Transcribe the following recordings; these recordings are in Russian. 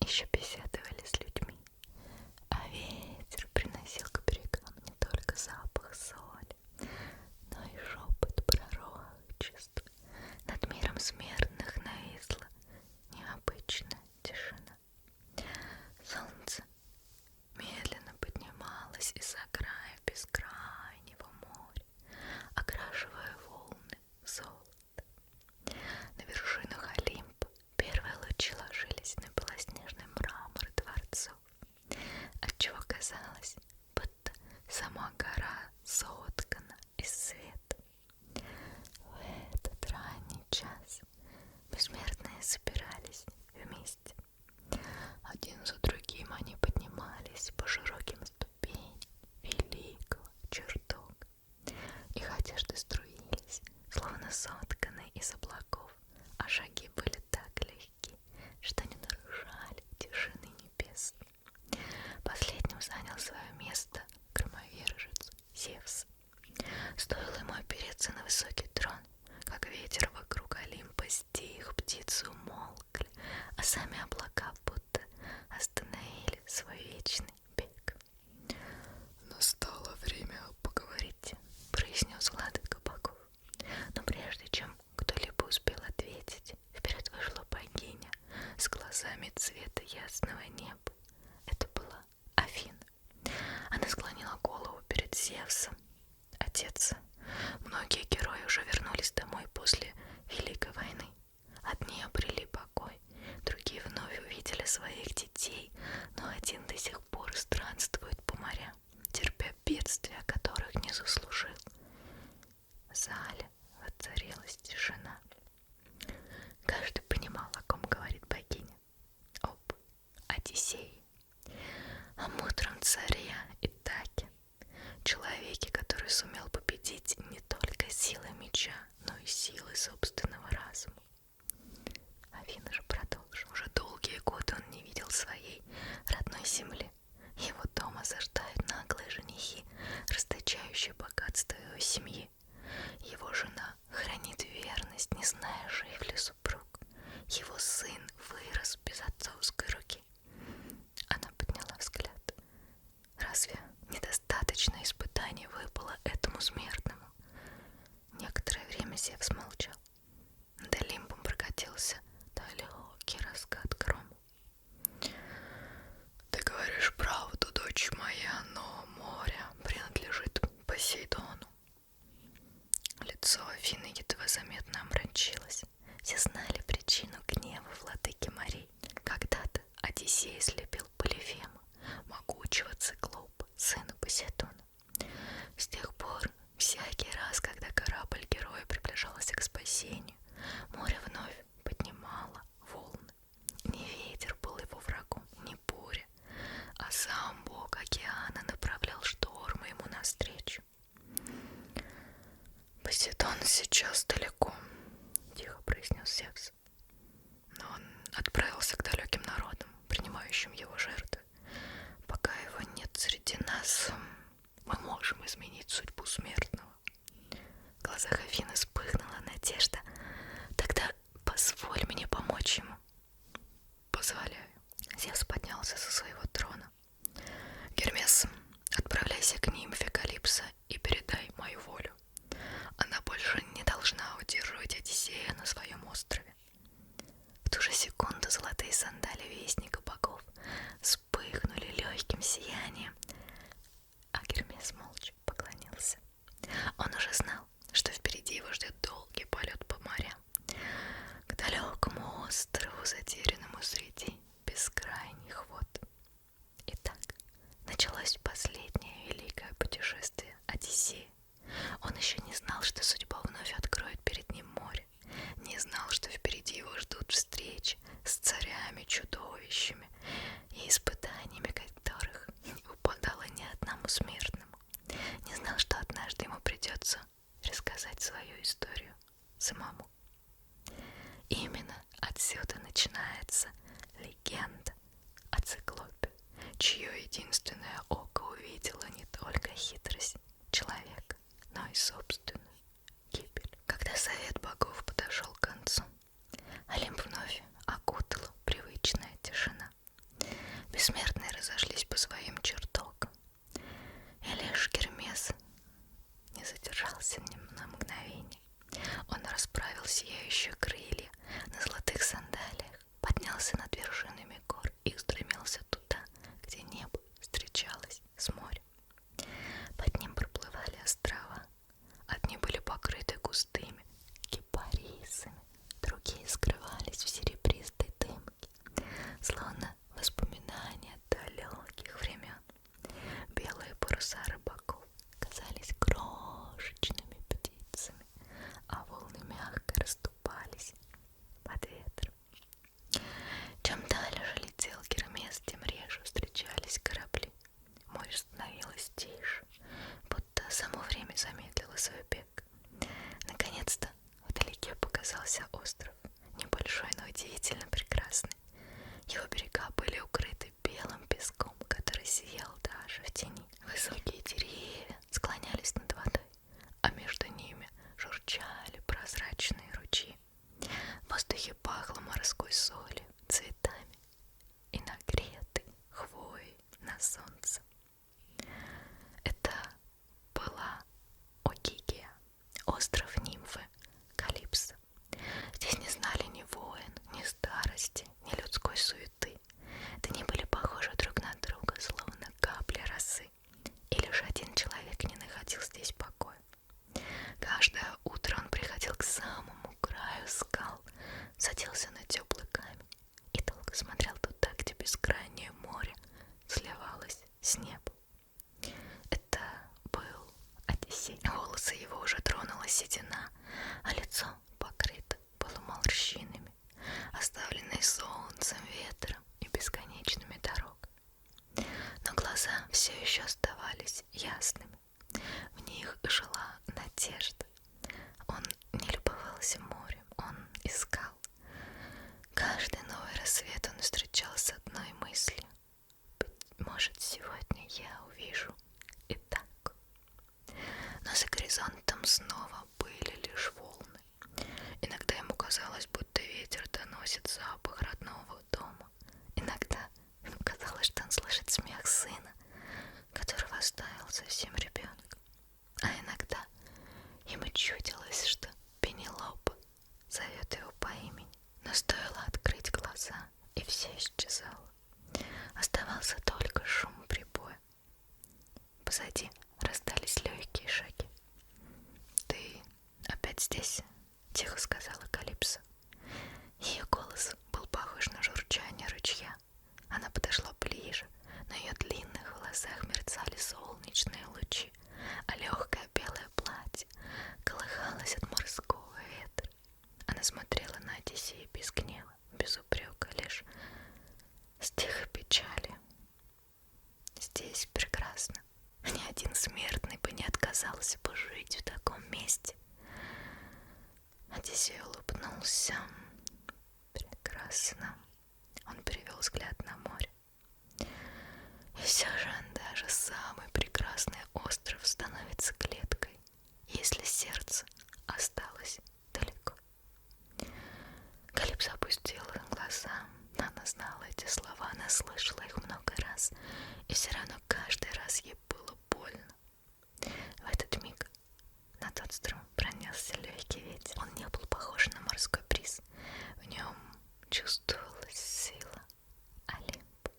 еще беседовали с людьми, а ветер приносил к берегам не только запах соли, но и шепот пророчеств. Над миром смертных нависла необычная тишина. Солнце медленно поднималось из-за края бескрайнего моря, окрашивая волны в золото. На вершинах Олимпа первые лучи ложились на белоснежный мрамор дворцов, отчего казалось, будто сама гора соткана из света. В этот ранний час бессмертные собирались вместе. Один за другим они поднимались по широким ступеням великого чертога. Их одежды струились, словно сотканные из облаков, а шаги были так легки, что не нарушали тишины небес. Последним занял свое место громовержец Зевс. Стоило ему опереться на высокий трон, как ветер вокруг Олимпа стих, птицы умолкли, а сами облака будто остановили свой вечный бег. «Настало время поговорить», — произнес владыка богов. Но прежде чем кто-либо успел ответить, вперед вышла богиня с глазами цвета ясного неба. Это была Афина. Она склонила голову перед Зевсом. «Отец, многие герои уже вернулись домой после Великой войны. Одни обрели покой, другие вновь увидели своих детей, но один до сих пор странствует по морям, терпя бедствия, которых не заслужил». В зале воцарилась тишина. Каждый понимал, о ком говорит богиня. Об Одиссее, о мудром царе Итаке, человеке, который сумел победить не только силой меча, но и силой собственного разума. Афина же продолжила. Уже долгие годы он не видел своей родной земли. Его дом осаждают наглые женихи, расточающие богатство его семьи. Его жена хранит верность, не зная, жив ли супруг. Его сын вырос без отцовской руки. Она подняла взгляд. Разве недостаточно испытаний выпало этому смертному? Некоторое время Зевс молчал. Над Олимпом прокатился далекий раскат грома. «Ты говоришь правду, дочь моя, но море принадлежит Посейдону». Лицо Афины едва заметно омрачилось. Все знали причину гнева владыки морей. Когда-то Одиссей слепил Полифема, могучего циклопа, сына Посейдона. С тех пор, всякий раз, когда корабль героя приближался к спасению, море вновь поднимало волны. Не ветер был его врагом, не буря, а сам бог океана направлял штормы ему навстречу. «Посейдон сейчас далеко», — тихо произнес Зевс. «Но он отправился к далеким народам, принимающим его жертвы. Пока его нет среди нас, мы можем изменить судьбу смертного». В глазах Афины вспыхнула надежда. «Тогда позволь мне помочь ему». «Позволяю». Зевс поднялся со своего трона. «Гермес, отправляйся к нимфе Калипсо и передай мою волю. Она больше не должна удерживать Одиссея на своем острове». В ту же секунду золотые сандали вестника богов вспыхнули легким сиянием, а Гермес молча поклонился. Он уже знал, что впереди его ждет долгий полет по морям, к далекому острову, затерянному среди бескрайних вод. Итак, началось последнее великое путешествие Одиссея. Он еще не знал, что судьба вновь откроет перед ним море, не знал, что впереди его ждут встречи с царями-чудовищами и испытаниями, которых не выпадало ни одному смертному, не знал, что однажды ему придется рассказать свою историю самому. Именно отсюда начинается легенда о циклопе, чье единственное око увидело не только хитрость человека, но и собственную гибель. Когда совет богов подошел к концу, Олимп вновь окутала привычная тишина. разошлись по своим чертогам. И лишь Гермес не задержался на мгновение. Он расправил сияющие крылья на золотых сандалиях, поднялся над вершинами гор и устремился туда, где небо встречалось с морем. Под ним проплывали острова. Одни были покрыты густыми кипарисами, другие скрывались в серебристой дымке, словно воспоминания далеких времен. Белые паруса рыбаков казались крошечными птицами, а волны мягко расступались под ветром. Чем дальше летел Гермес, тем реже встречались корабли. Море становилось тише, будто само время замедлило свой бег. Наконец-то вдалеке показался остров, небольшой, но удивительно прекрасный. Его берега были укрыты белым песком, который сиял даже в тени. Высокие деревья склонялись над водой, а между ними журчали прозрачные ручьи. В воздухе пахло морской солью, цветами и нагретой хвоей на солнце. Это была Огигия, остров нимфы Калипсо. Здесь не знали ни войн, ни старости, ни людской суеты. Дни были похожи друг на друга, словно капли росы. И лишь один человек не находил здесь покоя. Каждое утро он приходил к самому краю скал, садился на теплый камень и долго смотрел туда, где бескрайнее море сливалось с небом. Это был Одиссей. Волосы его уже тронула седина, а лицо покрыто было морщинами, оставленные солнцем, ветром и бесконечными дорогами. Но глаза все еще оставались ясными. В них жила надежда. Он не любовался морем, он искал. Каждый новый рассвет он встречал с одной мыслью: быть может, сегодня я увижу и так. Но за горизонтом снова были лишь волны. Иногда ему казалось, будто ветер доносит запах родного дома. Иногда ему казалось, что он слышит смех сына, которого оставил совсем ребенок. А иногда ему чудилось, что Пенелопа зовет его по имени. Но стоило открыть глаза, и все исчезало. Оставался только шум прибоя. Позади раздались легкие шаги. «Ты опять здесь?» — тихо сказала Калипсо. Ее голос был похож на журчание ручья. Она подошла ближе. На ее длинных волосах мерцали солнечные лучи, а легкое белое платье колыхалось от морского ветра. Она смотрела на Одиссея без гнева, без упрека, лишь с тихой печалью. Здесь прекрасно. Ни один смертный бы не отказался бы жить в таком месте. Одиссей улыбнулся. Прекрасно. Он перевел взгляд на море. И все же даже самый прекрасный остров становится клеткой, если сердце осталось далеко. Калипсо опустила глаза. Она знала эти слова, она слышала их много раз, и все равно каждый раз ей было больно. В этот миг над островом пронесся легкий ветер. Он не был похож на морской бриз. В нем чувствовалась сила Олимпа.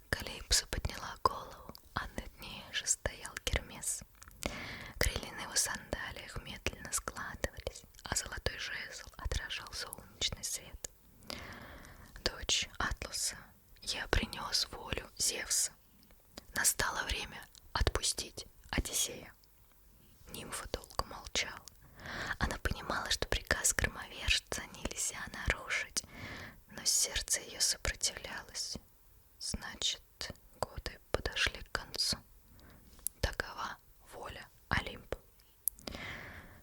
Калипсо подняла голову, а над ней же стоял Гермес. Крылья на его сандалиях медленно складывались, а золотой жезл отражал солнечный свет. «Дочь Атласа, я принес волю Зевса. Настало время отпустить Одиссея». Нимфа долго молчала. Она понимала, что приказ громовержца нельзя нарушить, но сердце ее сопротивлялось. Значит, годы подошли к концу. Такова воля Олимпа.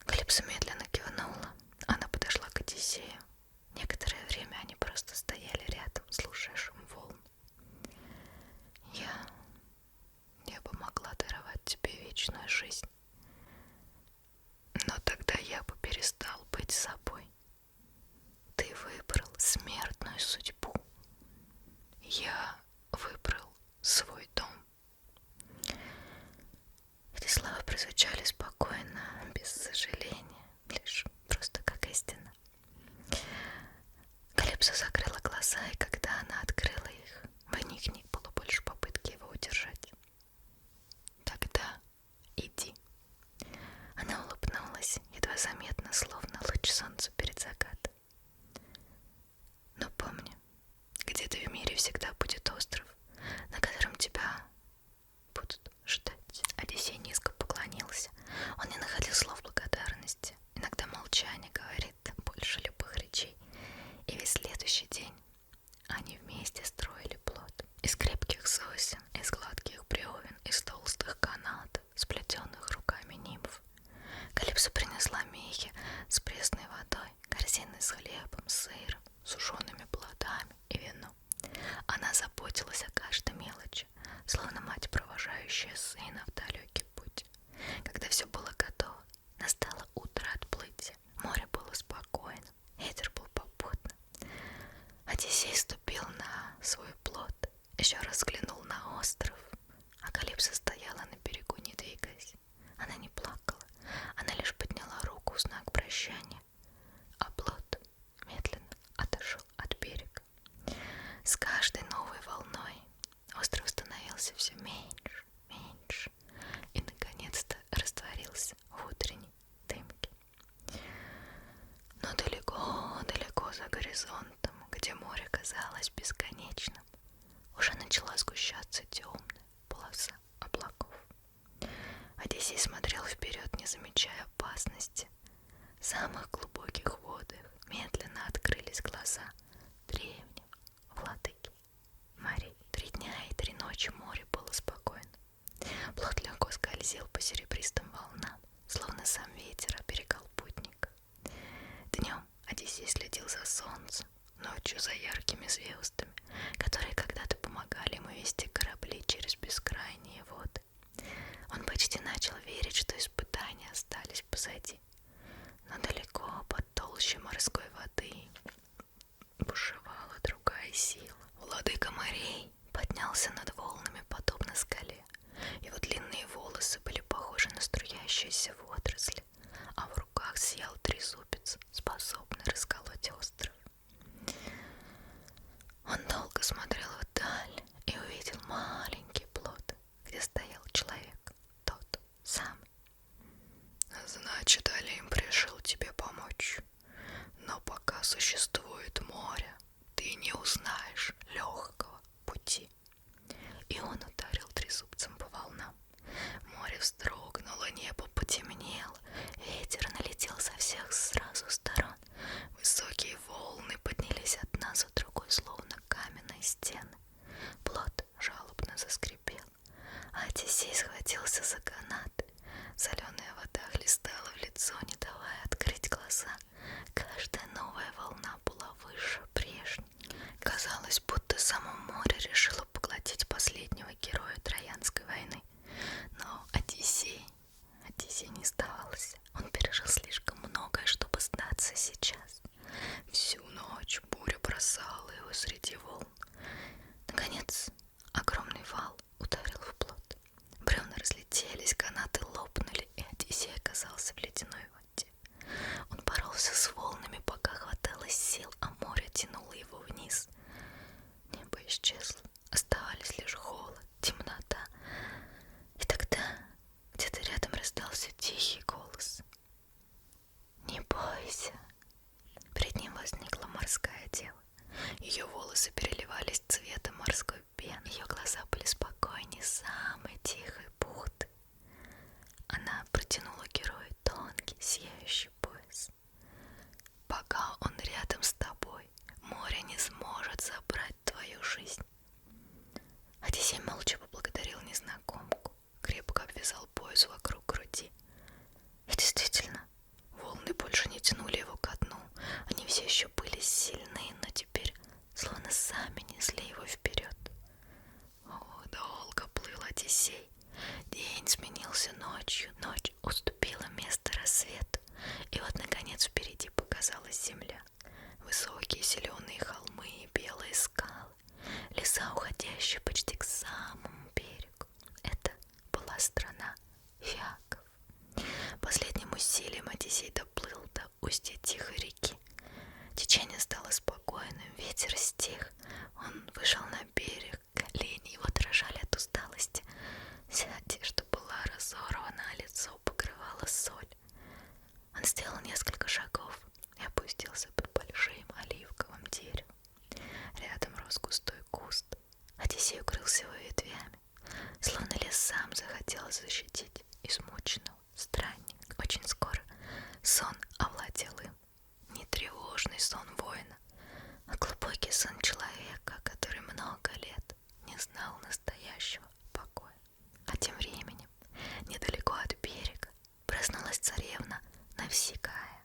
Калипсо медленно кивнула. Она подошла к Одиссею. Некоторое время они просто стояли рядом, слушая шум волн. Я бы могла даровать тебе вечную жизнь, но тогда я бы перестал быть собой. Ты выбрал смертную судьбу. Я выбрал звучали спокойно, без сожаления, лишь просто как истина. Калипсо закрыла глаза, и когда она открыла их, в них не было больше попытки его удержать. «Тогда иди». Она улыбнулась, едва заметно, словно луч солнца перед закатом. «Но помни, где-то в мире всегда будет остров, на котором тебя будут ждать». Одиссей низко поклонился. Он не находил слов благодарности. Иногда молчание говорит больше любых речей. И весь следующий день они вместе строили плот из крепких сосен, из гладких бревен, из толстых канатов, сплетенных руками нимф. Калипсо принесла мехи с пресной водой, корзины с хлебом, сыром, сушеными плодами и вином. Она заботилась о каждой мелочи, словно мать, провожающая сына в далекий путь. Когда все было готово, настало утро отплытия. Море было спокойным, ветер был попутным. Одиссей ступил на свой плот, еще раз взглянул на остров, а Калипсо стояла на берегу, не двигаясь. Она не плакала, она лишь подняла руку в знак прощания, а плот медленно отошел от берега. С каждой новой волной остров становился все меньше, меньше и наконец-то растворился в утренней дымке. Но далеко-далеко за горизонтом, где море казалось бесконечным, уже начала сгущаться темная полоса облаков. Одиссей смотрел вперед, не замечая опасности. В самых глубоких водах медленно открылись глаза древнего владыки морей. 3 дня и 3 ночи море было спокойно. Плот легко скользил по серебристым волнам, словно сам ветер оберегал путника. Днем Одиссей следил за солнцем, ночью за яркими звездами, которые когда-то помогали ему вести корабли через бескрайние воды. Он почти начал верить, что испытания остались позади. Но далеко под толщей морской воды бушевала другая сила. Владыка морей поднялся над волнами, подобно скале. Его длинные волосы были похожи на струящиеся водоросли, а в руках сиял трезубец, способный расколоть остров. Он долго смотрел вдаль и увидел маленький плот, где стоял человек, тот самый. «Значит, Олимп пришел тебе помочь, но пока существует море, ты не узнаешь легкого пути». И он ударил трезубцем по волнам. Море вздрогнуло, небо потемнело, ветер налетел со всех сразу сторон. Высокие волны поднялись одна за другой, словно каменные стены. Плот жалобно заскрипел, а Одиссей схватился за канаты. Соленая вода хлестала в лицо, не давая открыть глаза. Каждая новая волна была выше прежней. Казалось, будто само море решило поглотить последнего героя Троянской войны. Но Одиссей не сдавался. Он пережил слишком многое, чтобы сдаться сейчас. Всю ночь буря бросала его среди волн. Наконец, огромный вал ударил в плот. Бревна разлетелись, канаты лопнули, и Одиссей оказался в ледяной воде. Он боролся с волнами, пока хватало сил, а море тянуло его вниз. Небо исчезло, оставались лишь холод, темнота. И тогда где-то рядом раздался тихий голос. «Не бойся». Перед ним возникла морская дева. Ее волосы переливались цветом морской пены. Ее глаза были спокойнее самой тихой бухты. Она протянула герою тонкий, сияющий пояс. «Пока он рядом с тобой, море не сможет забрать твою жизнь». Одиссей молча поблагодарил незнакомку, крепко обвязал пояс вокруг груди. И действительно, волны больше не тянули его ко дну. Они все еще были сильны, но теперь словно сами несли его вперед. О, долго плыл Одиссей. День сменился ночью, ночь уступила место рассвету. И вот, наконец, впереди показалась земля. Высокие зеленые холмы и белые скалы, леса, уходящие почти к самому берегу. Это была страна Фиаков. устье тихой реки. Течение стало спокойным, ветер стих. Он вышел на берег, колени его дрожали от усталости. Вся одежда была разорвана, а лицо покрывала соль. Он сделал несколько шагов и опустился под большим оливковым деревом. Рядом рос густой куст. Одиссей укрылся его ветвями, словно лес сам захотел защитить измученного странника. Очень скоро сон овладел им. Не тревожный сон воина, а глубокий сон человека, который много лет не знал настоящего покоя. А тем временем, недалеко от берега, проснулась царевна Навсекая.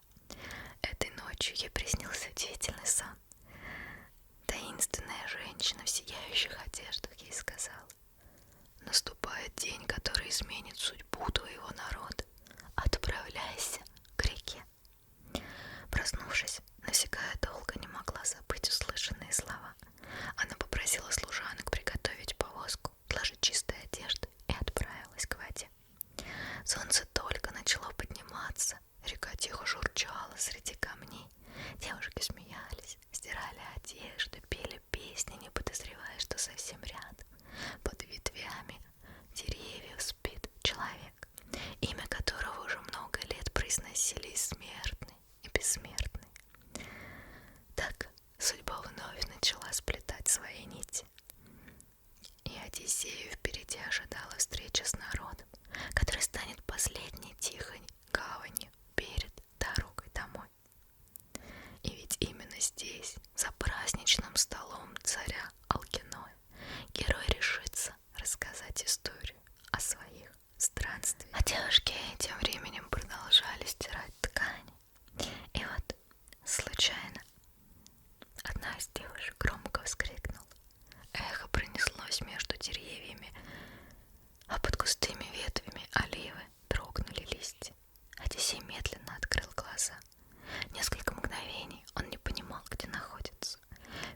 Этой ночью ей приснился удивительный сон. Таинственная женщина в сияющих одеждах ей сказала: «Наступает день, который изменит судьбу твоего народа. Отправляйся к реке». Проснувшись, Навсекая долго не могла забыть услышанные слова. Она попросила служанок приготовить повозку, сложить чистые одежды и отправилась к воде. Солнце только начало подниматься, река тихо журчала среди камней. Девушки смеялись, стирали одежду, пели песни, не подозревая, что совсем рядом, под ветвями деревьев, спит человек, имя которого уже много лет произносили и смертные, и бессмертные. Так судьба вновь начала сплетать свои нити. И Одиссею впереди ожидала встреча с народом, который станет последней тихой гаванью перед дорогой домой. И ведь именно здесь, за праздничным столом царя Алкиноя, герой решится рассказать историю о своих странствиях. А девушки тем временем продолжали стирать ткани. И вот, случайно, одна из девушек громко вскрикнула. Эхо пронеслось между деревьями, а под густыми ветвями оливы дрогнули листья. Одиссей медленно открыл глаза. Несколько мгновений он не понимал, где находится.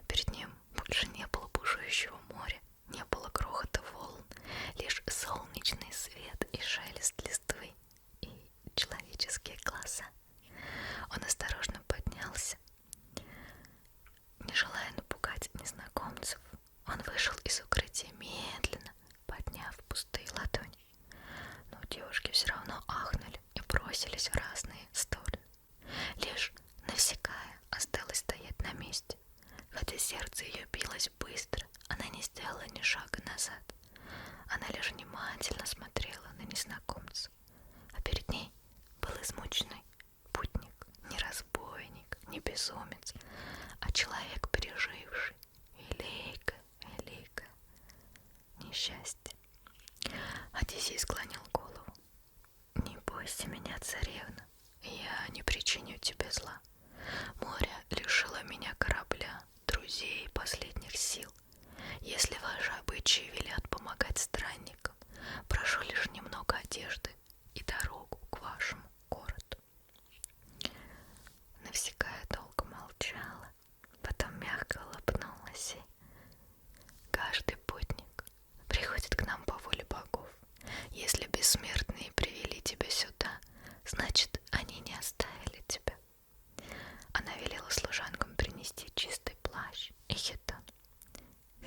Перед ним больше не было бушующего моря, не было грохота волн, лишь солнечный свет и шелест листвы и человеческие глаза. Он осторожно поднялся. Не желая напугать незнакомцев, он вышел из укрытия медленно, подняв пустые ладони. Но девушки все равно ахнули и бросились в разные стороны. Лишь Навсекая осталась стоять на месте. Хотя сердце ее билось быстро, она не сделала ни шага назад. Она лишь внимательно смотрела на незнакомца. А перед ней был измученный путник, не разбойник, не безумец, а человек, переживший великое несчастье. Одиссей склонил голову. «Не бойся меня, царевна, я не причиню тебе зла. Море лишило меня корабля, друзей и последних сил. Если ваши обычаи велят помогать странникам, прошу лишь немного одежды и дорогу к вашему городу». Навсекая долго молчала, потом мягко улыбнулась и: «Каждый путник приходит к нам по воле богов. Если бессмертные привели тебя сюда, значит, они не оставили тебя». Она велела служанкам принести чистый плащ и хитон.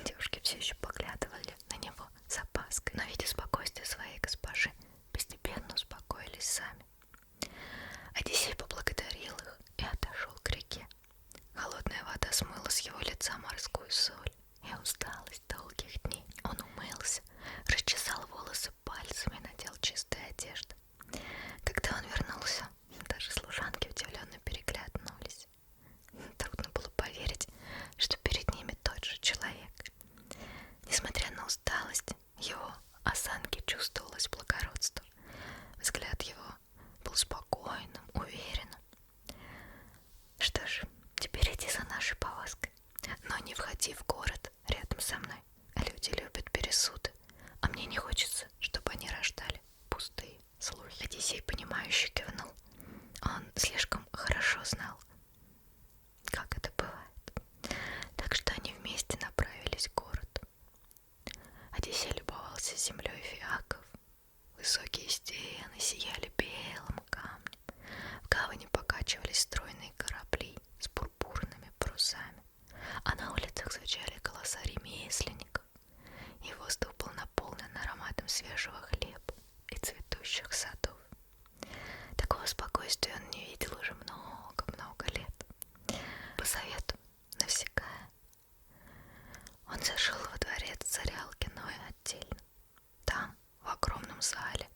Девушки все еще поглядывали на него с опаской, но, видя спокойствие своей госпожи, постепенно успокоились сами. Одиссей поблагодарил их и отошел к реке. Холодная вода смыла с его лица морскую соль и усталость долгих дней. Он умылся, расчесал волосы пальцами и надел чистые одежды. Когда он вернулся, даже служанки удивленно переглянулись. Трудно было поверить, что перед ними тот же человек. Несмотря на усталость, его осанке чувствовалось благородство. Взгляд его был спокойным, уверенным. «Что ж, теперь иди за нашей повозкой, но не входи в город по совету Навсекая он зашел во дворец царя Алкиноя отдельно. Там, в огромном зале,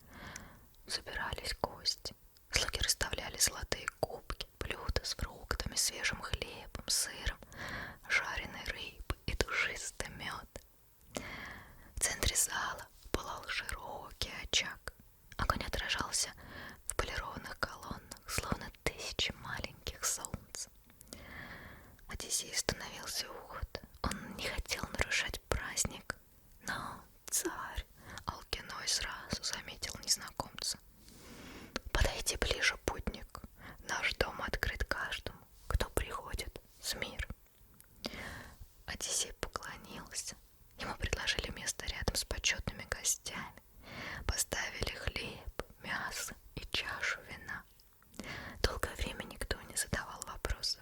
собирались гости. Слуги расставляли золотые кубки, блюда с фруктами, свежим хлебом, сыром, жареной рыбой и душистый мед. В центре зала пылал широкий очаг. Огонь отражался в полированных колоннах, словно тысячи маленьких солнц. Одиссей остановился у входа. Он не хотел нарушать праздник, но царь Алкиной сразу заметил незнакомца. «Подойди ближе, путник. Наш дом открыт каждому, кто приходит с миром». Одиссей поклонился. Ему предложили место рядом с почетными гостями. Поставили хлеб, мясо и чашу вина. Долгое время никто не задавал вопросов.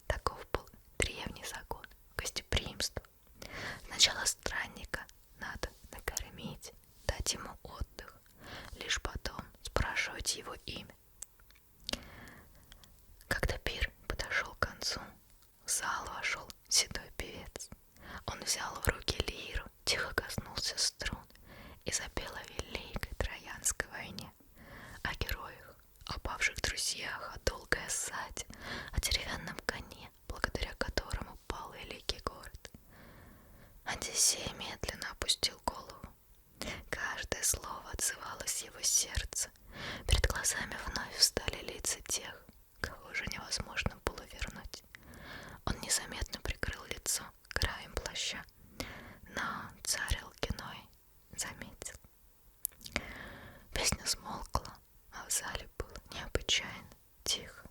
Таков был древний закон гостеприимства. Сначала странника надо накормить, дать ему отдых, лишь потом спрашивать его имя. Когда пир подошел к концу, в зал вошел седой певец. Он взял в руки лиру, тихо коснулся струн и запел о великой Троянской войне, о героях, о павших друзьях, о долгой осаде, о деревянном коне, благодаря которому пал великий город. Одиссей медленно опустил голову. Каждое слово отзывалось в его сердце. Перед глазами вновь встали лица тех, кого уже невозможно было вернуть. Он незаметно прикрыл лицо краем плаща, но царь Алкиной заметил. Песня смолкла, а в зале было необычайно тихо.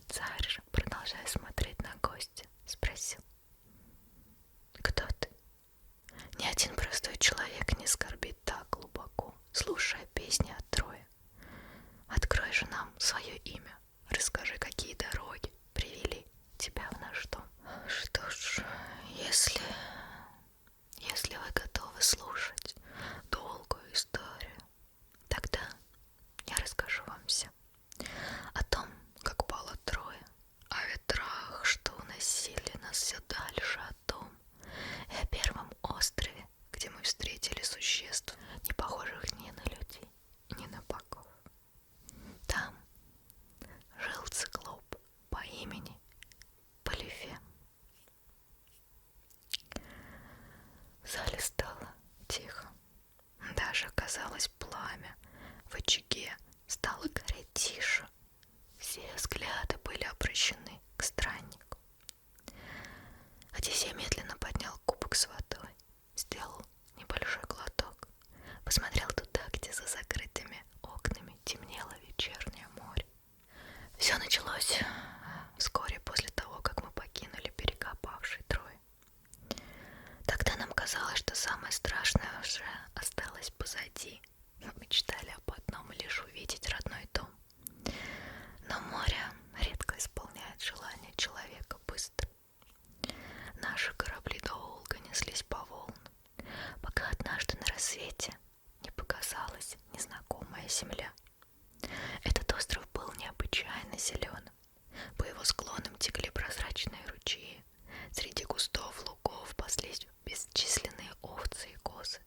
Царь же, продолжая смотреть на гостя, спросил: «Кто ты?» Ни один простой человек не скорбит так глубоко, слушая песни от Трои. Открой же нам свое имя, расскажи, какие дороги привели тебя в наш дом. Что ж, если вы готовы слушать долгую историю, тогда я расскажу вам все. О том, как пала Троя, о ветрах, что уносили нас все дальше от дома, и о первом острове, где мы встретили существ, не похожих ни на людей, ни на богов. Там жил циклоп по имени Полифем. В зале стало тихо. Даже, казалось, пламя в очаге стало гореть тише. Все взгляды были обращены к страннику. Одиссей медленно поднял кубок с водой, сделал небольшой глоток, посмотрел туда, где за закрытыми окнами темнело вечернее море. Все началось вскоре после того, как мы покинули берега павшей Трои. Тогда нам казалось, что самое страшное уже осталось позади. Мы мечтали об одном — лишь увидеть родной дом. Но море редко исполняет желание человека быстро. Наши корабли долго неслись по волнам, пока однажды на рассвете не показалась незнакомая земля. Этот остров был необычайно зеленым. По его склонам текли прозрачные ручьи. Среди кустов лугов паслись бесчисленные овцы и козы.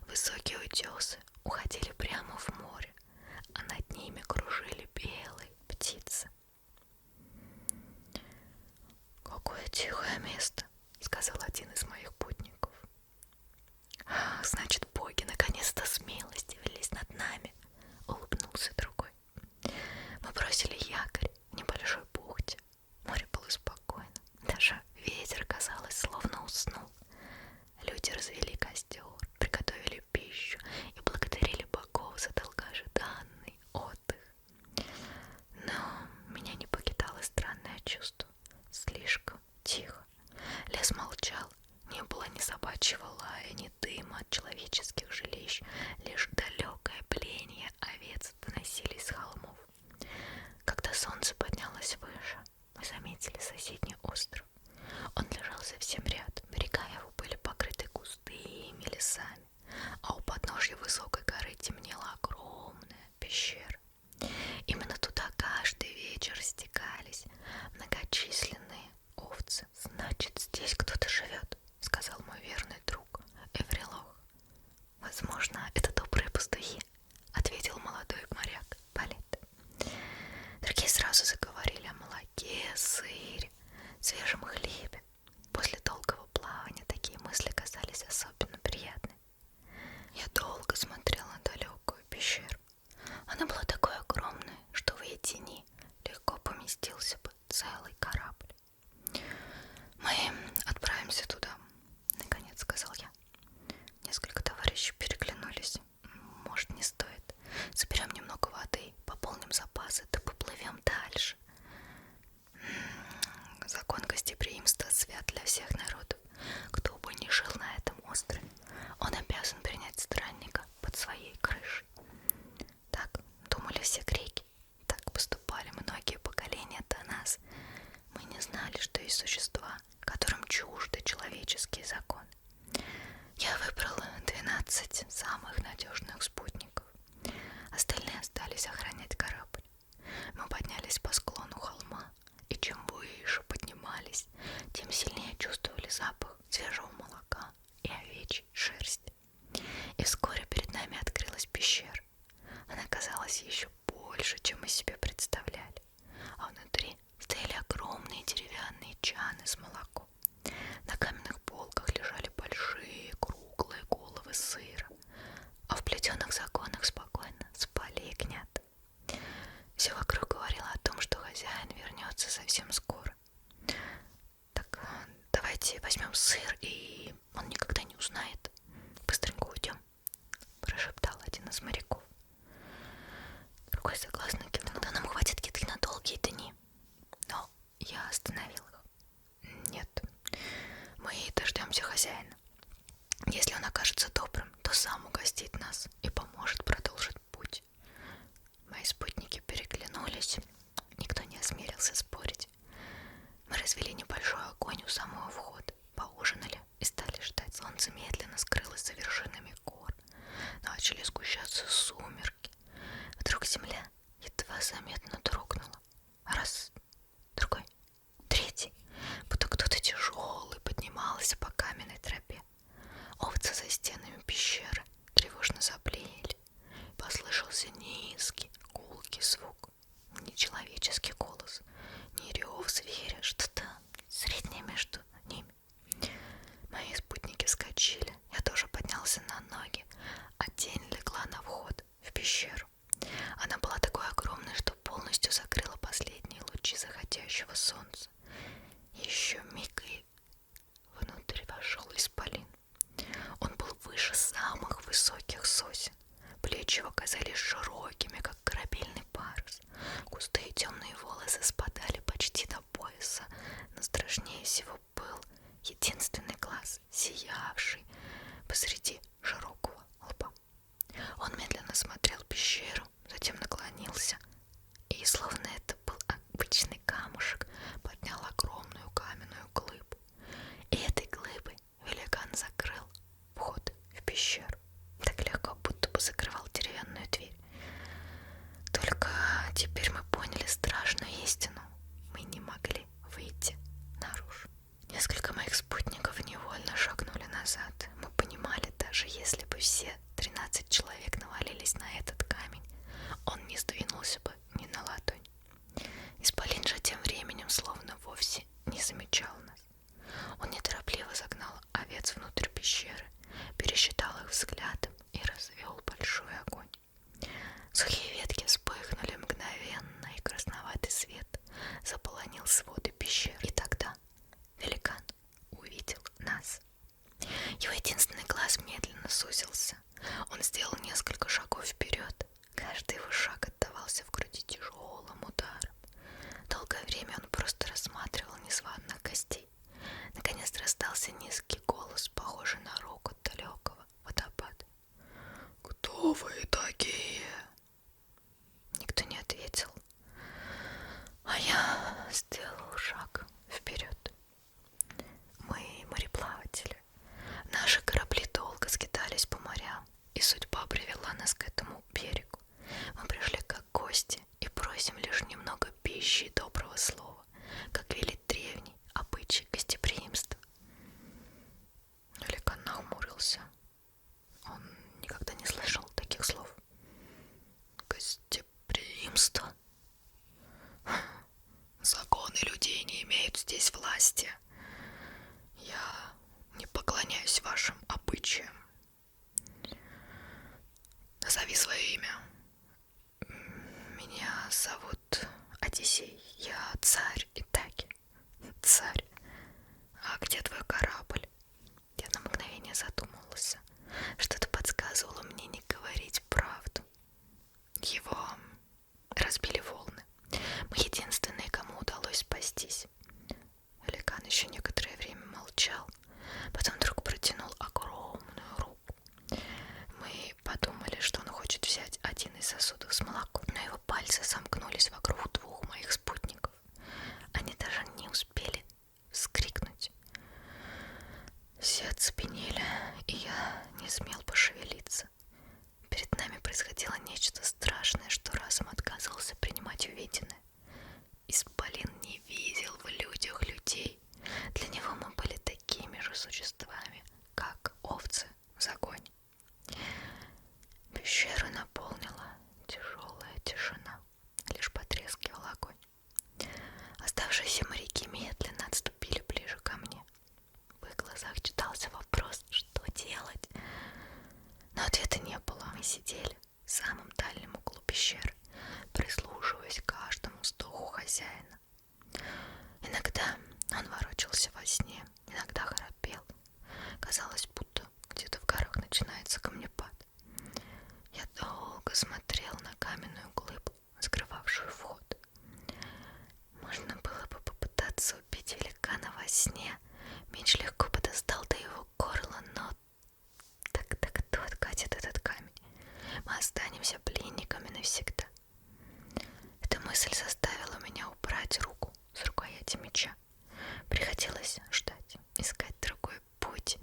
Высокие утесы уходили прямо в море, а над ними кружили белые птицы. «Какое тихое место», — сказал один из моих путников. «Значит, боги наконец-то смилостивились над нами», — улыбнулся другой. Мы бросили якорь в небольшой бухте. Море было спокойно, даже ветер, казалось, словно уснул. Люди развели костер, приготовили пищу и благодарили богов за долгожданный отдых. Но меня не покидало странное чувство. Слишком тихо. свежем хлебе. После долгого плавания такие мысли казались особенно приятными. Я долго смотрела на далекую пещеру. Она была такой огромной, что в ее тени легко поместился бы целый корабль. «Мы отправимся туда», — наконец сказал я. Несколько товарищей переглянулись. «Может, не стоит? Соберем немного воды, пополним запасы, да поплывем дальше. Закон гостеприимства свят для всех народов. Кто бы ни жил на этом острове, он обязан принять странника под своей крышей». Так думали все греки, так поступали многие поколения до нас. Мы не знали, что есть существа, которым чужды человеческие законы. Я выбрала 12 самых надежных спутников. Остальные остались охранять корабль. Мы поднялись по склону холма, и чем выше поднимались, тем сильнее чувствовали запах свежего молока и овечьей шерсти. И вскоре перед нами открылась пещера. Она казалась еще больше, чем мы себе представляли, а внутри стояли огромные деревянные чаны с молоком. На каменных полках лежали большие круглые головы сыра, а в плетеных загонах спокойно спали ягнята. Все вокруг говорило о том, что хозяин вернется совсем скоро. «Так, давайте возьмем сыр, и он никогда не узнает. Быстренько уйдем», — прошептал один из моряков. Другой согласно кивнул. «Да нам хватит еды на долгие дни». Но я остановил их. «Нет, мы дождемся хозяина. Если он окажется добрым, то сам угостит нас и поможет продолжить путь». Мои спутники переглянулись. Никто не осмелился спорить. Мы развели небольшой огонь у самого входа, поужинали и стали ждать. Солнце медленно скрылось за вершинами гор. Начали сгущаться сумерки. Вдруг земля едва заметно дрогнула. Раз, другой, третий, будто кто-то тяжелый поднимался по каменной тропе. Овцы за стенами пещеры тревожно заблеяли. Послышался низкий, гулкий звук. Не человеческий голос, не рев зверя, что-то среднее между ними. Мои спутники вскочили, я тоже поднялся на ноги, а тень легла на вход в пещеру. Она была такой огромной, что полностью закрыла последние лучи заходящего солнца. Еще миг, и внутрь вошел исполин. Он был выше самых высоких сосен. Плечи его казались широкими, как корабельный парус. Густые темные волосы спадали почти до пояса, но страшнее всего был единственный глаз, сиявший посреди широкого лба. Он медленно смотрел пещеру, затем наклонился, и, словно это был обычный камушек, поднял огромную каменную глыбу. И этой глыбой великан закрыл вход в пещеру, так легко, будто бы закрывал деревянную дверь. Только теперь мы поняли страшную истину. Мы не могли выйти наружу. Несколько моих спутников невольно шагнули назад. Мы понимали, даже власти. Я не поклоняюсь вашим обычаям. Назови свое имя. Меня зовут Одиссей. Я царь Итаки. Царь. А где твой корабль? Я на мгновение задумался. Что-то подсказывало мне не говорить правду. Его разбили волны. Мы единственные, кому удалось спастись. Великан еще некоторое время молчал, потом вдруг протянул огромную руку. Мы подумали, что он хочет взять один из сосудов с молоком, но его пальцы сомкнулись вокруг двух моих спутников. Они даже не успели вскрикнуть. Все оцепенели, и я не смел пошевелиться. Перед нами происходило нечто страшное, что разум отказывался принимать увиденное. Исполин не видел в людях людей. Для него мы были такими же существами, как овцы в загоне. Пещеру наполнила тяжелая тишина, лишь потрескивал огонь. Оставшиеся моряки медленно отступили ближе ко мне. В их глазах читался вопрос, что делать. Но ответа не было. Мы сидели в самом дальнем углу пещеры, прислушиваясь к каждому вздоху хозяина. Иногда он ворочался во сне, иногда храпел. Казалось, будто где-то в горах начинается камнепад. Я долго смотрел на каменную глыбу, скрывавшую вход. Можно было бы попытаться убить великана во сне. Меч легко бы достал до его горла, но тогда кто откатит этот камень? Мы останемся пленниками навсегда. Эта мысль заставила меня убрать руку с рукояти меча. Приходилось ждать, искать другой путь.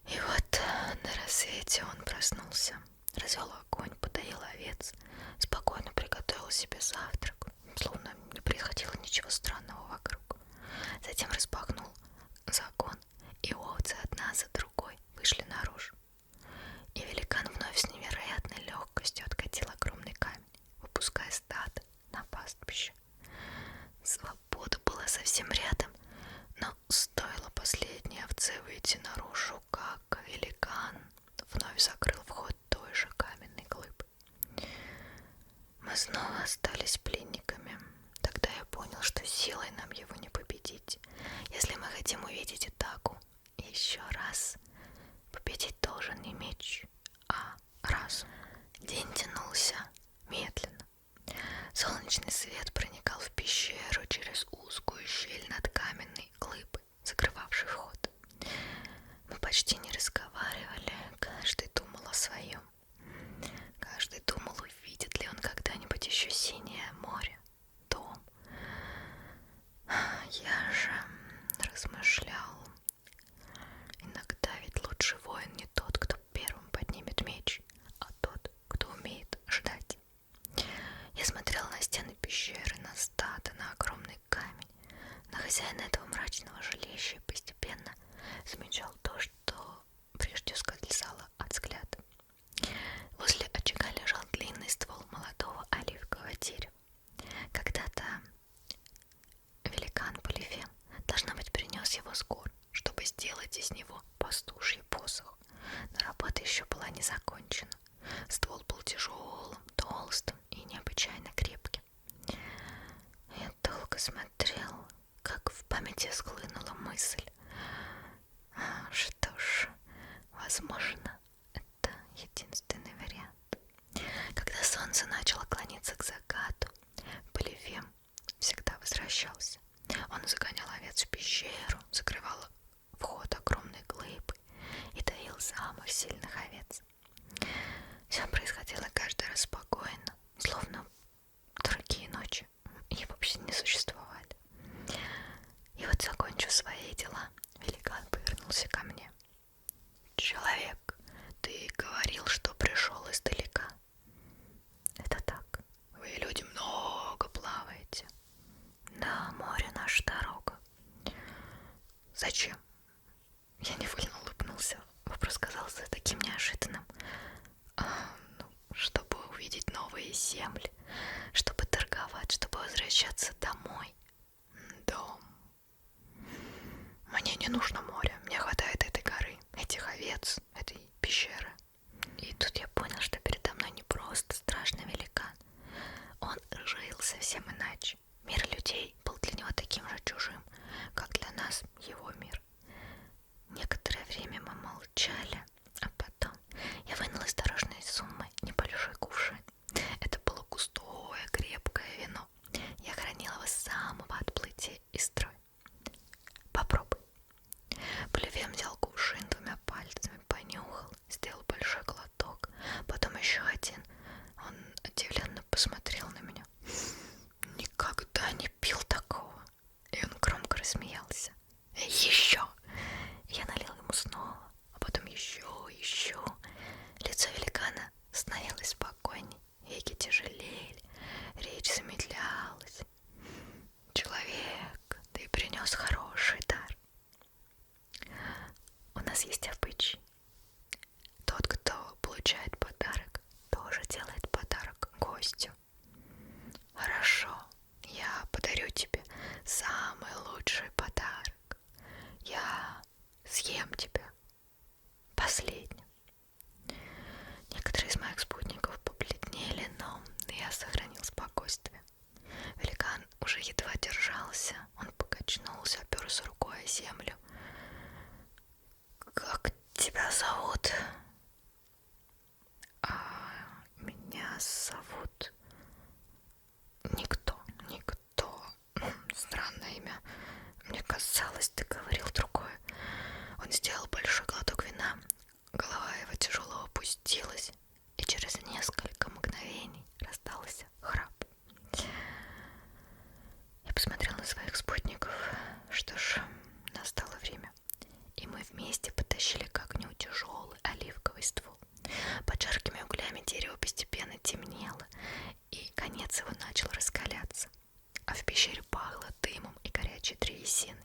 И вот на рассвете он проснулся, развел огонь, подоил овец, спокойно приготовил себе завтрак, словно не происходило ничего странного вокруг. Затем распахнул загон, и овцы одна за другой вышли наружу. И великан вновь с невероятной легкостью откатил огромный камень, выпуская стадо на пастбище. Свобода была совсем рядом, но стоило последней овце выйти наружу, как великан вновь закрыл вход той же каменной глыбы. Мы снова остались пленниками. Тогда я понял, что силой нам его не победить. Если мы хотим увидеть Итаку еще раз, победить должен не меч, а разум. День тянулся медленно. Солнечный свет проникал в пещеру через узкую щель над каменной глыбой, закрывавшей вход. Мы почти не разговаривали, каждый думал о своем. Каждый думал, увидит ли он когда-нибудь еще синее море, дом. Я же размышлял. Иногда ведь лучший воин не тот, кто первым поднимет меч, а тот, кто умеет ждать. Я смотрел на стены пещеры, на стадо, на огромный камень, на хозяина этого мрачного жилища и постепенно замечал то, что прежде ускользало от взгляда. Возле очага лежал длинный ствол молодого оливкового дерева. Когда-то великан Полифем, должно быть, принес его с гор, чтобы сделать из него пастуший посох. Но работа еще была не закончена. Ствол был тяжелым, толстым и необычайно крепким. Я долго смотрел, как в памяти схлынула мысль. Что ж, возможно, это единственный вариант. Когда солнце начало клониться к закату, Полифем всегда возвращался. Он загонял овец в пещеру, закрывал вход огромной глыбы и доил самых сильных овец. Все происходило каждый раз спокойно, словно другие ночи и вообще не существовали. И вот, закончив свои дела, великан повернулся ко мне. «Человек, ты говорил, что пришел издалека». «Это так. Вы, люди, много плаваете». «Да, море наша дорога». «Зачем?» Я невольно улыбнулся. Вопрос казался таким неожиданным. Чтобы увидеть новые земли, чтобы торговать, чтобы возвращаться домой. Дом. нужно море, мне хватает этой горы, этих овец, этой пещеры. И тут я понял, что передо мной не просто страшный великан. Он жил совсем иначе. Мир людей был для него таким же чужим, как для нас его мир. Некоторое время мы молчали, а потом я вынула из дорожной суммы небольшой кувшин. Это было густое, крепкое вино. Я хранила его с самого отплытия из строя. Попробуй. Плювем взял кувшин двумя пальцами, понюхал, сделал большой глоток, потом еще один. Он удивленно посмотрел на меня. Никогда не пил такого. И он громко рассмеялся. Еще. Я налил ему снова, а потом еще. Лицо великана становилось спокойней, веки тяжелели, речь замедлялась. Человек, ты принес хороший дар. У нас есть обычай. Тот, кто получает подарок, тоже делает подарок гостю. Хорошо, я подарю тебе самый лучший подарок. Я съем тебя последним. Некоторые из моих спутников побледнели, но я сохранил спокойствие. Великан уже едва держался, он покачнулся, оперся рукой о землю. Как тебя зовут? Меня зовут Никто. Странное имя. Мне казалось, ты говорил другое. Он сделал большой глоток вина. Голова его тяжело опустилась, и через несколько мгновений раздался храп. Я посмотрел на своих спутников. Что ж, настало время, и мы вместе потащили к огню тяжелый оливковый ствол. Под жаркими углями дерево постепенно темнело, и конец его начал раскаляться, а в пещере пахло дымом и горячей древесиной.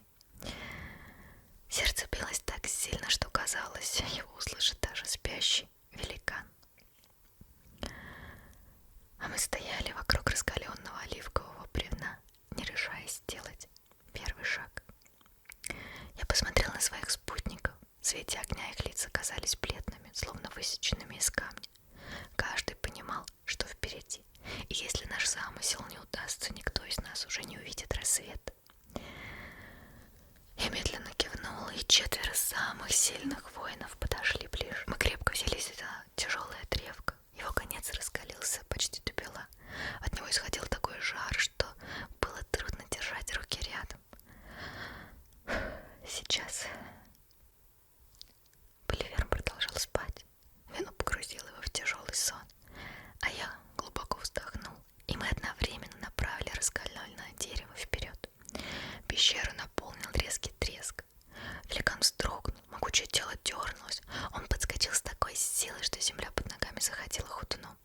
Сердце билось так сильно, что казалось, его услышит даже спящий великан. А мы стояли вокруг раскаленного оливкового бревна, не решаясь сделать первый шаг. Я посмотрел на своих спутников. В свете огня их лица казались бледными, словно высеченными из камня. Каждый понимал, что впереди, и если наш замысел не удастся, никто из нас уже не увидит рассвет. Я медленно кивнула, и 4 самых сильных воинов подошли ближе. Мы крепко взялись за тяжелое древко. Его конец раскалился почти до бела. От него исходил такой жар, что было трудно держать руки рядом. Сейчас Поливер продолжал спать. Вино погрузило его в тяжелый сон, а я глубоко вздохнул, и мы одновременно направили раскаленное дерево вперед. Пещеру наполнил резкий треск. Великан вздрогнул, могучее тело дернулось. Он подскочил с такой силой, что земля под ногами заходила ходуном.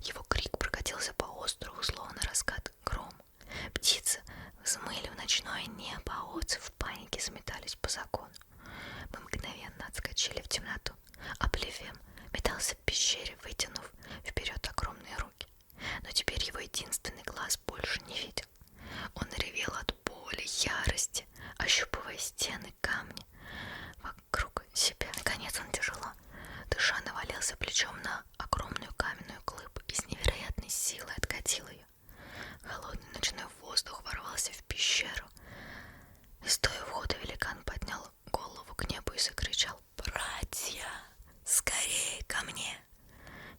Его крик прокатился по острову, словно раскат грома. Птицы взмыли в ночное небо, а овцы в панике заметались по загону. Мы мгновенно отскочили в темноту, а Плевем метался в пещере, вытянув вперед огромные руки. Но теперь его единственный глаз больше не видел. Он ревел от боли, ярости, ощупывая стены, камни вокруг себя. Наконец он тяжело дыша навалился плечом на огромную каменную глыбу и с невероятной силой откатил ее. Холодный ночной воздух ворвался в пещеру. И стоя у входа, великан поднял голову к небу и закричал: «Братья, скорее ко мне!»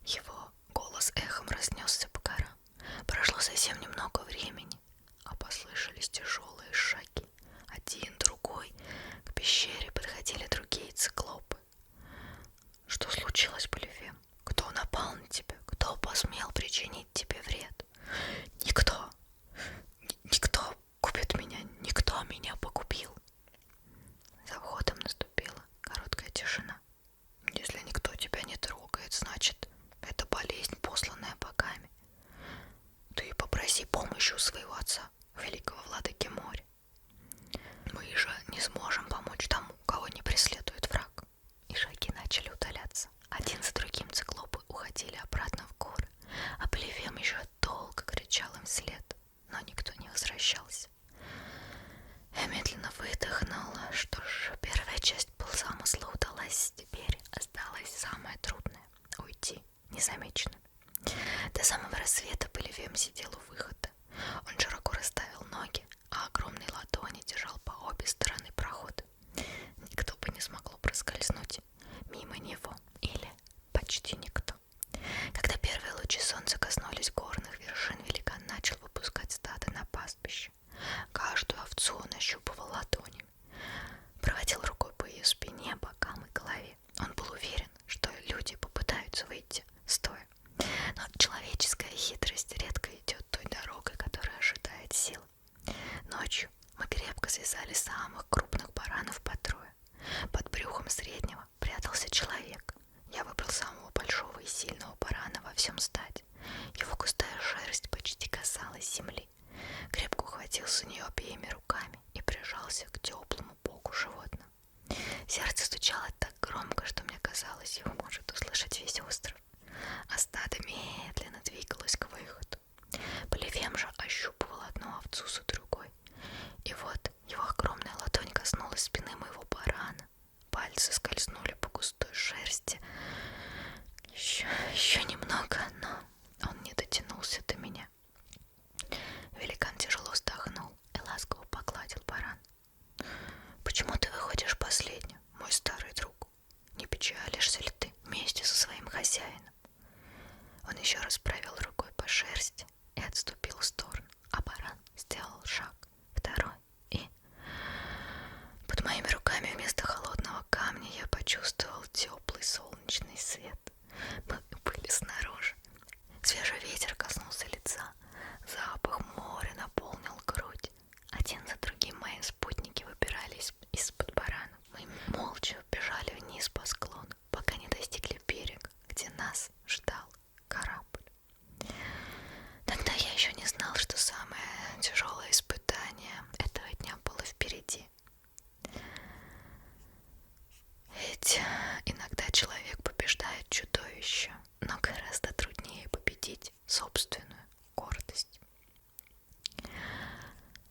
Его голос эхом разнесся по горам. Прошло совсем немного времени, а послышались тяжелые шаги. Один, другой. К пещере подходили другие циклопы. «Что случилось, Поливем? Кто напал на тебя? Кто посмел причинить тебе вред?» «Никто! Никто купит меня! Никто меня погубил!» За входом наступила короткая тишина. «Если никто тебя не трогает, значит, это болезнь, посланная богами. Ты попроси помощи у своего отца, великого владыки моря. Мы же не сможем помочь тому, кого не преследует враг». И шаги начали удаляться. Один за другим циклопы уходили обратно в горы, а Плевем еще долго кричал им вслед, но никто не возвращался. Я медленно выдохнула. Что ж, незамеченным. До самого рассвета Поливем сидел у выхода. Он широко расставил ноги, а огромные ладони держал по обе стороны прохода. Никто бы не смогло проскользнуть мимо него, или почти никто. Когда первые лучи солнца коснулись горных вершин, великан начал выпускать стадо на пастбище. Каждую овцу он ощупывал ладонями, проводил рукой по ее спине, бокам и голове. Он был уверен, что люди попытаются выйти стоя. Но человеческая хитрость редко идет той дорогой, которая ожидает сил. Ночью мы крепко связали самых крупных баранов по трое. Под брюхом среднего прятался человек. Я выбрал самого большого и сильного барана во всем стаде. Его густая шерсть почти касалась земли. Крепко ухватил за нее обеими руками и прижался к теплому боку животного. Сердце стучало так громко, что мне казалось, его может услышать весь остров. А стадо медленно двигалось к выходу. Поливем же ощупывал одну овцу за другой. И вот его огромная ладонь коснулась спины моего барана. Пальцы скользнули по густой шерсти. Еще немного, но он не дотянулся до меня. Великан тяжело вздохнул и ласково погладил баран. «Почему ты выходишь последним, мой старый друг? Не печалишься ли ты вместе со своим хозяином?» Он еще раз провел рукой по шерсти и отступил в сторону, а баран сделал шаг, второй, и... Под моими руками вместо холодного камня я почувствовал теплый солнечный свет. Мы были снаружи. Свежий ветер коснулся лица. Запах моря наполнил грудь. Один за другим мои спутники выбирались из-под барана. Мы молча бежали вниз по склону, пока не достигли берега, где нас ждал корабль. Тогда я еще не знал, что самое тяжелое испытание этого дня было впереди. Ведь иногда человек побеждает чудовище, но гораздо труднее победить собственную гордость.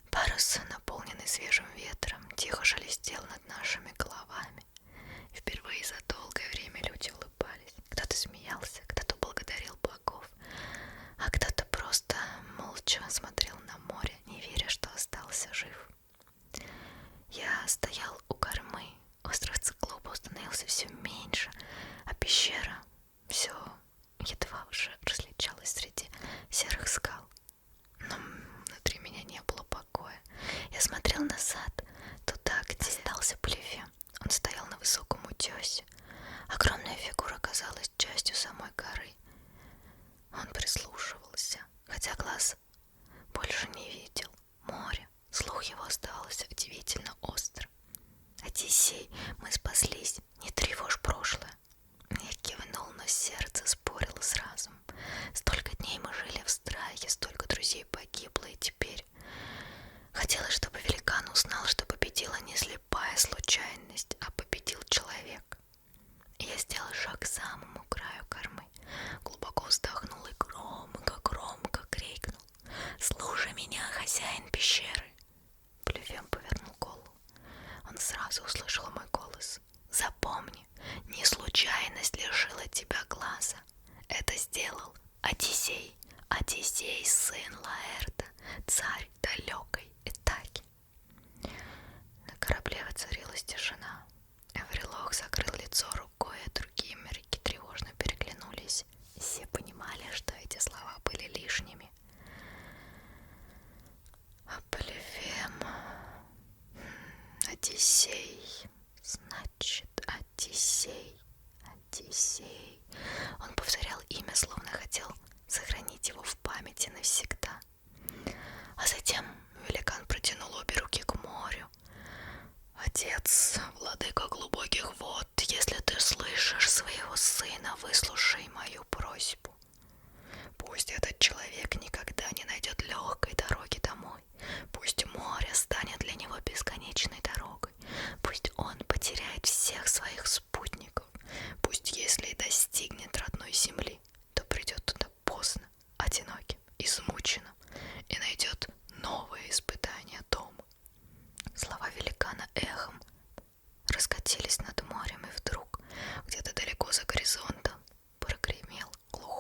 Парус, наполненный свежим ветром, тихо шелестел над нашими головами. Впервые за долгое время люди улыбались. Кто-то смеялся, кто-то благодарил богов, а кто-то просто молча смотрел на море, не веря, что остался жив. Я стоял у кормы. Остров Циклопа становился все меньше, а пещера все едва уже различалась среди серых скал. Но внутри меня не было покоя. Я смотрел назад, туда, где остался Поливем. Он стоял на высоком утесе. Огромная фигура казалась частью самой горы. Он прислушивался, хотя глаз больше не видел моря. Слух его оставался удивительно острым. «Одиссей, мы спаслись, не тревожь прошлое». Я кивнул, но сердце спорило с разумом. Столько дней мы жили в страхе, столько друзей погибло, и теперь хотелось, чтобы великан узнал, что победила не слепая случайность, а победил человек. И я сделал шаг к самому краю кормы, глубоко вздохнул и громко крикнул: «Слушай меня, хозяин пещеры!» Поливем повернул голову. Он сразу услышал мой голос. «Запомни, не случайность лишила тебя глаза. Это сделал Одиссей, Одиссей, сын Лаэрта, царь далекой Итаки». На корабле воцарилась тишина. Аврилох закрыл лицо рукой, а другие моряки тревожно переглянулись. Все понимали, что эти слова были лишними. А Поливем... Одиссей, значит, Одиссей, Одиссей. Он повторял имя, словно хотел сохранить его в памяти навсегда. А затем великан протянул обе руки к морю. «Отец, владыка глубоких вод, если ты слышишь своего сына, выслушай мою просьбу. Пусть этот человек никогда не найдет легкой дороги домой. Пусть море станет для него бесконечной дорогой. Пусть он потеряет всех своих спутников. Пусть, если и достигнет родной земли, то придет туда поздно, одиноким, измученным, и найдет новое испытание дома». Слова великана эхом раскатились над морем, и вдруг где-то далеко за горизонтом прогремел глухой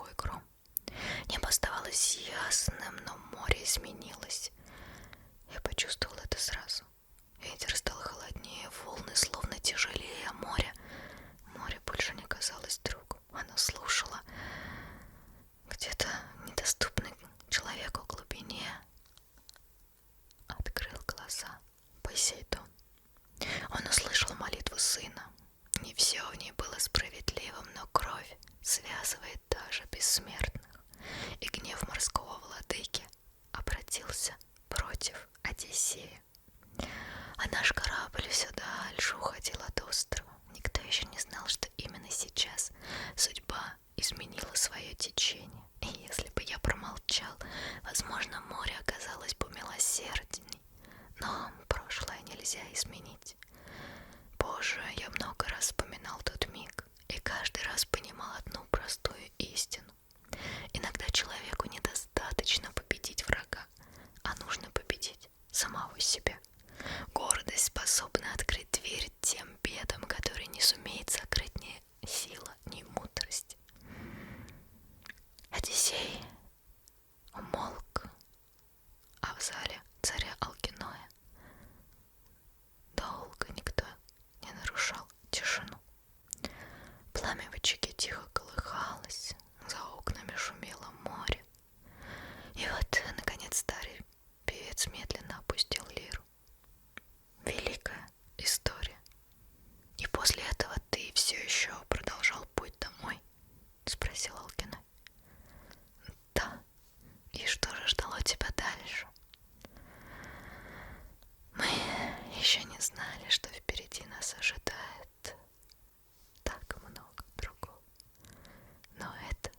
А наш корабль все дальше уходил от острова. Никто еще не знал, что именно сейчас судьба изменила свое течение. И если бы я промолчал, возможно, море оказалось бы милосердней. Но прошлое нельзя изменить. Позже я много раз вспоминал тот миг, и каждый раз понимал одну простую истину. Иногда человеку недостаточно победить врага, а нужно победить самого себя. Гордость способна открыть дверь тем бедам, которые не сумеет закрыть ни сила, ни мудрость. Одиссей умолк, а в зале царя Алкиноя долго никто не нарушал тишину. Пламя в очаге тихо колыхалось, за окнами шумело море. И вот, наконец, старый певец медленно опустил лиру. Великая история. И после этого ты все еще продолжал путь домой? Спросил Алкиной. Да. И что же ждало тебя дальше? Мы еще не знали, что впереди нас ожидает так много другого. Но это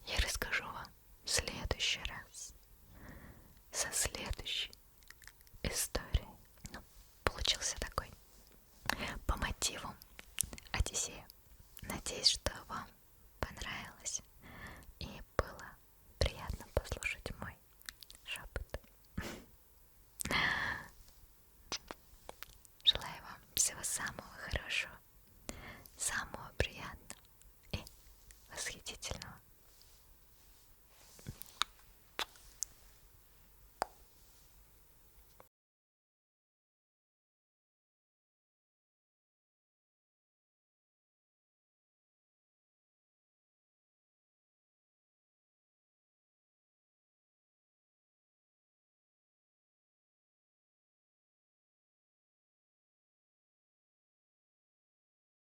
я расскажу вам в следующий раз, со следующей историей. Ну, получился такой по мотивам Одиссея. Надеюсь, что вам понравилось и было приятно послушать мой шепот. Желаю вам всего самого